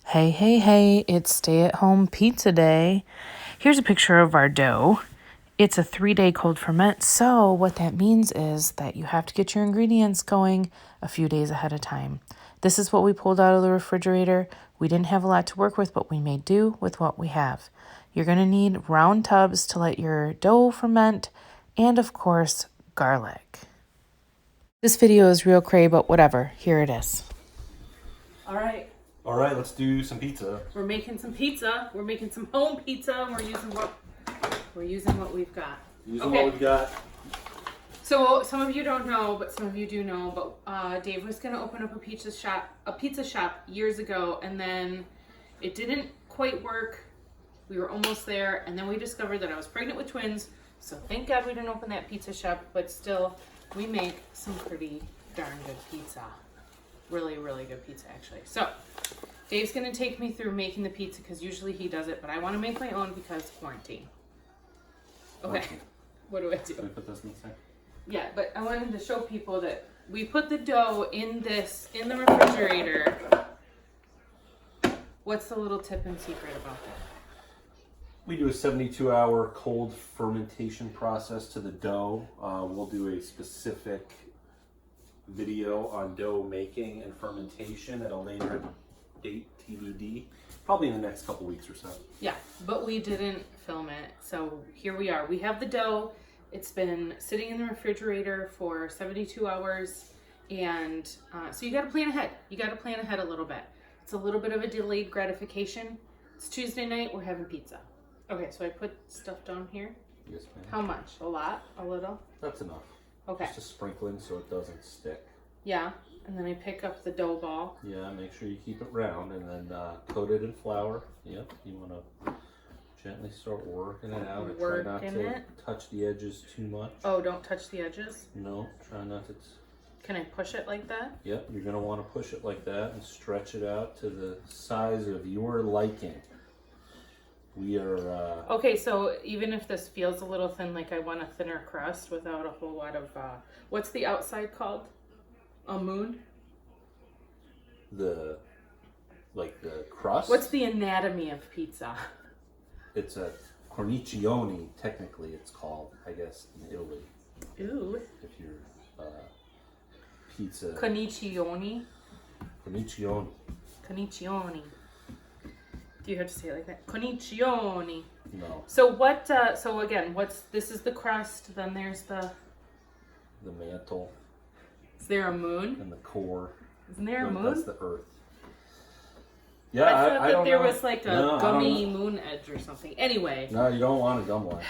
Hey, hey, hey, it's stay-at-home pizza day. Here's a picture of our dough. It's a 3-day cold ferment, so what that means is that you have to get your ingredients going a few days ahead of time. This is what we pulled out of the refrigerator. We didn't have a lot to work with, but we made do with what we have. You're going to need round tubs to let your dough ferment, and of course, garlic. This video is real cray, but whatever. Here it is. All right, let's do some pizza. We're making some pizza. We're making some home pizza, and we're using what we've got. What we've got. So some of you don't know, but some of you do know. But Dave was gonna open up a pizza shop years ago, and then it didn't quite work. We were almost there, and then we discovered that I was pregnant with twins. So thank God we didn't open that pizza shop. But still, we make some pretty darn good pizza. Really, really good pizza, actually. So Dave's gonna take me through making the pizza because usually he does it, but I want to make my own because quarantine. Okay. What do I do? Can we put this in the sink? Yeah, but I wanted to show people that we put the dough in the refrigerator. What's the little tip and secret about that? We do a 72-hour cold fermentation process to the dough. We'll do a specific video on dough making and fermentation at a later date, TBD, probably in the next couple weeks or so. Yeah, but we didn't film it, so here we are. We have the dough. It's been sitting in the refrigerator for 72 hours, and so you got to plan ahead. You got to plan ahead a little bit. It's a little bit of a delayed gratification. It's Tuesday night. We're having pizza. Okay, so I put stuff down here. Yes, ma'am. How much? A lot? A little? That's enough. Okay. Just a sprinkling so it doesn't stick. Yeah, and then I pick up the dough ball. Yeah, make sure you keep it round and then coat it in flour. Yep, you want to gently start working it out and try not to touch the edges too much. Oh, don't touch the edges? No, try not to. Can I push it like that? Yep, you're going to want to push it like that and stretch it out to the size of your liking. We are... Okay, so even if this feels a little thin, like I want a thinner crust without a whole lot of... what's the outside called? A moon? The crust? What's the anatomy of pizza? It's a cornicione, technically it's called, I guess, in Italy. Ooh. If you're pizza... Cornicione? Cornicione. Cornicione. Do you have to say it like that? Cornicione. No. So what, so again, this is the crust, then there's the mantle. Is there a moon? And the core. Isn't there a moon? That's the earth. Yeah, I thought I don't that there know. was like a gummy moon edge or something. Anyway. No, you don't want a gum line.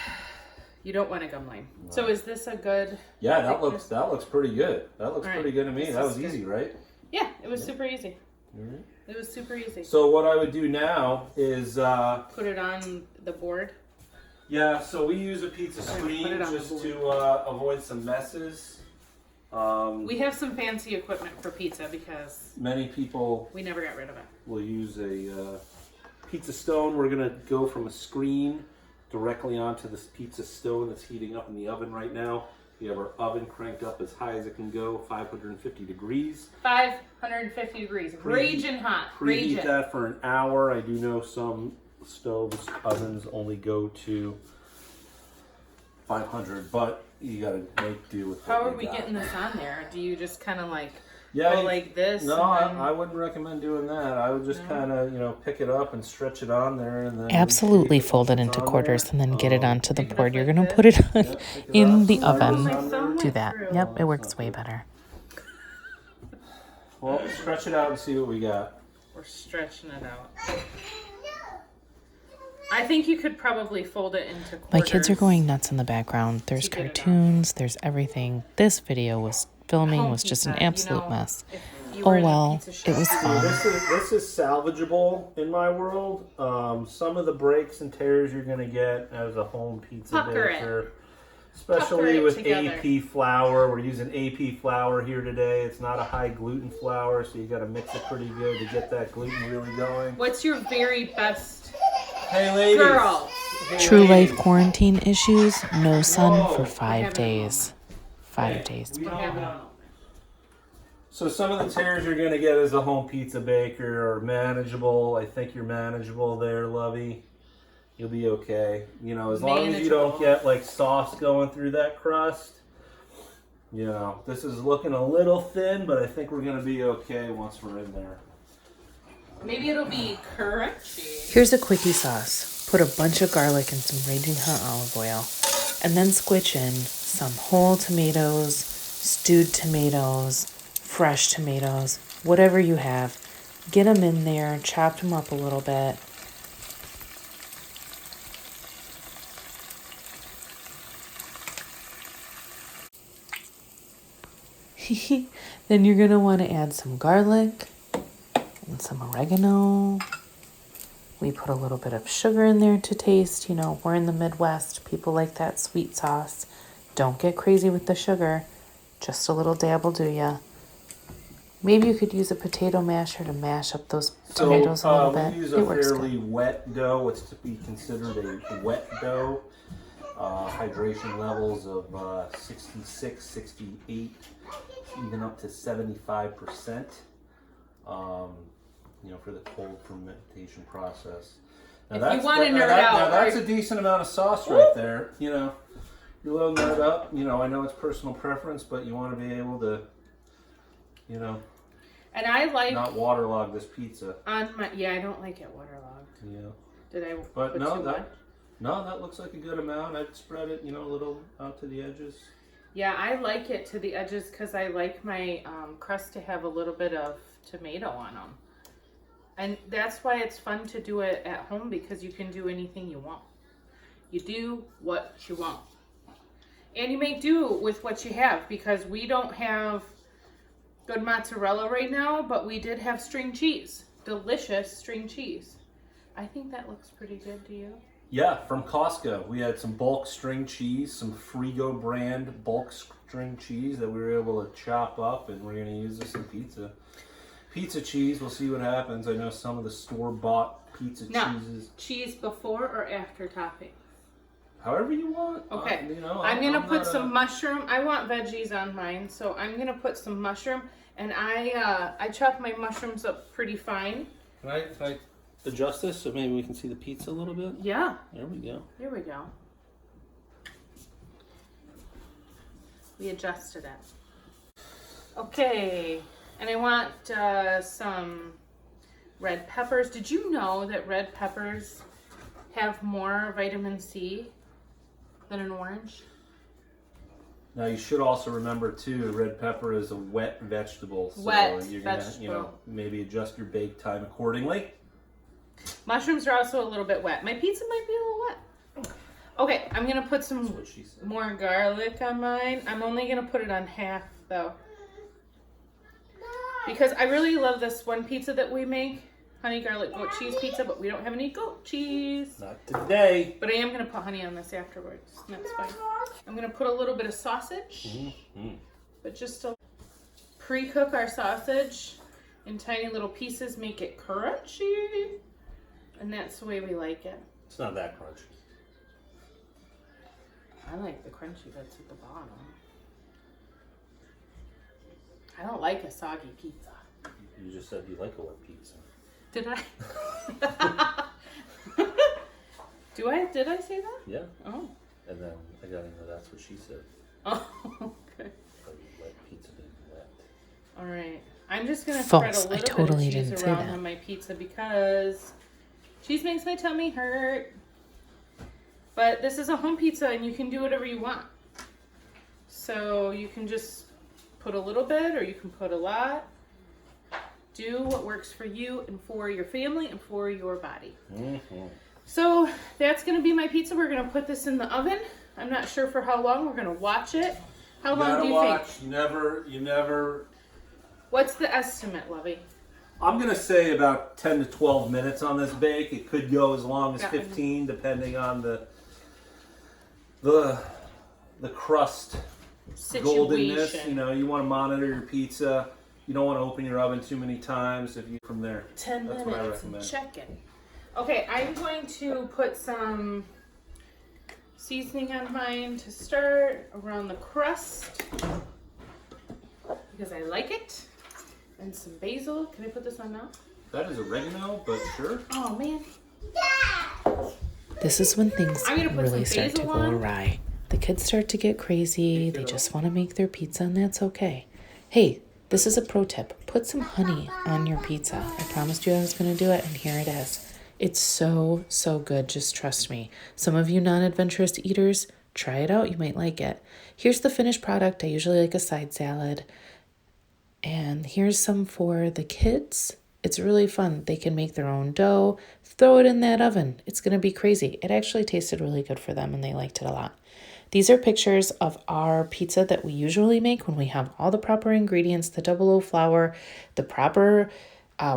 You don't want a gum line. No. So is this a good... Yeah, that looks pretty good. That looks pretty good to me. That was good. easy, right? Yeah, it was super easy. Mm-hmm. It was super easy. So what I would do now is... put it on the board? Yeah, so we use a pizza screen just to avoid some messes. We have some fancy equipment for pizza because many people we never got rid of it. Will use a pizza stone. We're gonna go from a screen directly onto this pizza stone that's heating up in the oven right now. We have our oven cranked up as high as it can go, 550 degrees. 550 degrees, raging hot. Preheat that for an hour. I do know some ovens only go to 500, but you gotta make do with How are we getting this on there? Do you just kind of like go like this? No, I wouldn't recommend doing that. I would just kind of, pick it up and stretch it on there, and then absolutely fold it into quarters and then get it onto the board. You're gonna put it in the oven. Do that. Yep, it works way better. Well, stretch it out and see what we got. We're stretching it out. I think you could probably fold it into quarters. My kids are going nuts in the background. There's cartoons, there's everything. This video was just an absolute mess. Oh well, it was fun. This is salvageable in my world. Some of the breaks and tears you're gonna get as a home pizza baker, especially with AP flour. We're using AP flour here today. It's not a high gluten flour, so you got to mix it pretty good to get that gluten really going. What's your very best? Hey, ladies. Girl. True life quarantine issues. No sun for 5 days. 5 days. So some of the tears you're gonna get as a home pizza baker are manageable. I think you're manageable there, Lovey. You'll be okay. You know, as long as you don't get like sauce going through that crust. You know, this is looking a little thin, but I think we're gonna be okay once we're in there. Maybe it'll be crunchy. Here's a quickie sauce. Put a bunch of garlic in some raging hot olive oil, and then squitch in some whole tomatoes, stewed tomatoes, fresh tomatoes, whatever you have. Get them in there, chop them up a little bit. Then you're gonna want to add some garlic and some oregano. We put a little bit of sugar in there to taste. You know, we're in the Midwest. People like that sweet sauce. Don't get crazy with the sugar. Just a little dab will do ya. Maybe you could use a potato masher to mash up those tomatoes a little bit. We use a fairly wet dough. What's to be considered a wet dough. Hydration levels of 66, 68, even up to 75%. You know, for the cold fermentation process. Now If you want to nerd out, now that's a decent amount of sauce right there. You know, you're loading that up. You know, I know it's personal preference, but you want to be able to, you know, And I like not waterlog this pizza. on my I don't like it waterlogged. Yeah. Did I But put no, too much? that looks like a good amount. I'd spread it, you know, a little out to the edges. Yeah, I like it to the edges because I like my crust to have a little bit of tomato on them. And that's why it's fun to do it at home, because you can do anything you want. You do what you want. And you make do with what you have, because we don't have good mozzarella right now, but we did have string cheese. Delicious string cheese. I think that looks pretty good to you. Yeah, from Costco. We had some bulk string cheese, some Frigo brand bulk string cheese that we were able to chop up, and we're going to use this in pizza. Pizza cheese, we'll see what happens. I know some of the store-bought pizza cheeses. Cheese before or after topping? However you want. Okay. You know, I'm going to put some mushroom. I want veggies on mine, so I'm going to put some mushroom. And I chop my mushrooms up pretty fine. Can I adjust this so maybe we can see the pizza a little bit? Yeah. There we go. Here we go. We adjusted it. Okay. And I want some red peppers. Did you know that red peppers have more vitamin C than an orange? Now you should also remember too, red pepper is a wet vegetable. So Wet you're gonna, vegetable. you know, maybe adjust your bake time accordingly. Mushrooms are also a little bit wet. My pizza might be a little wet. Okay, I'm gonna put some That's what she said. more garlic on mine. I'm only gonna put it on half though, because I really love this one pizza that we make, honey garlic goat cheese pizza, but we don't have any goat cheese. Not today. But I am gonna put honey on this afterwards. That's fine. I'm gonna put a little bit of sausage, but just to pre-cook our sausage in tiny little pieces, make it crunchy, and that's the way we like it. It's not that crunchy. I like the crunchy bits at the bottom. I don't like a soggy pizza. You just said you like a wet pizza. Did I? Did I say that? Yeah. Oh. And then I got into that's what she said. Oh, okay. Wet pizza being wet. All right. I'm just gonna False. spread a I little totally bit of didn't cheese say around that. on my pizza because cheese makes my tummy hurt. But this is a home pizza and you can do whatever you want. So you can just put a little bit or you can put a lot. Do what works for you and for your family and for your body. So that's going to be my pizza. We're going to put this in the oven. I'm not sure for how long. We're going to watch it. How long do you think? You never. What's the estimate, Lovey? I'm gonna say about 10 to 12 minutes on this bake. It could go as long as Yeah. 15, depending on the crust goldenness. Situation. You know, you want to monitor your pizza. You don't want to open your oven too many times. If you from there, 10 that's what I minutes and recommend. check-in. Okay, I'm going to put some seasoning on mine to start around the crust because I like it. And some basil. Can I put this on now? That is oregano, but sure. Oh man. This is when things I'm gonna put really some start to basil go on. awry. The kids start to get crazy. They just want to make their pizza, and that's okay. Hey, this is a pro tip. Put some honey on your pizza. I promised you I was going to do it, and here it is. It's so, so good. Just trust me. Some of you non-adventurous eaters, try it out. You might like it. Here's the finished product. I usually like a side salad. And here's some for the kids. It's really fun. They can make their own dough, throw it in that oven. It's going to be crazy. It actually tasted really good for them and they liked it a lot. These are pictures of our pizza that we usually make when we have all the proper ingredients, the double O flour, the proper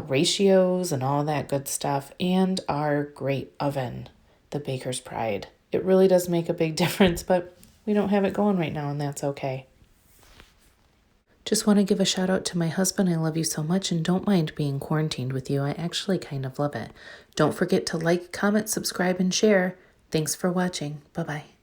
ratios and all that good stuff, and our great oven, the Baker's Pride. It really does make a big difference, but we don't have it going right now and that's okay. Just want to give a shout out to my husband. I love you so much and don't mind being quarantined with you. I actually kind of love it. Don't forget to like, comment, subscribe, and share. Thanks for watching. Bye-bye.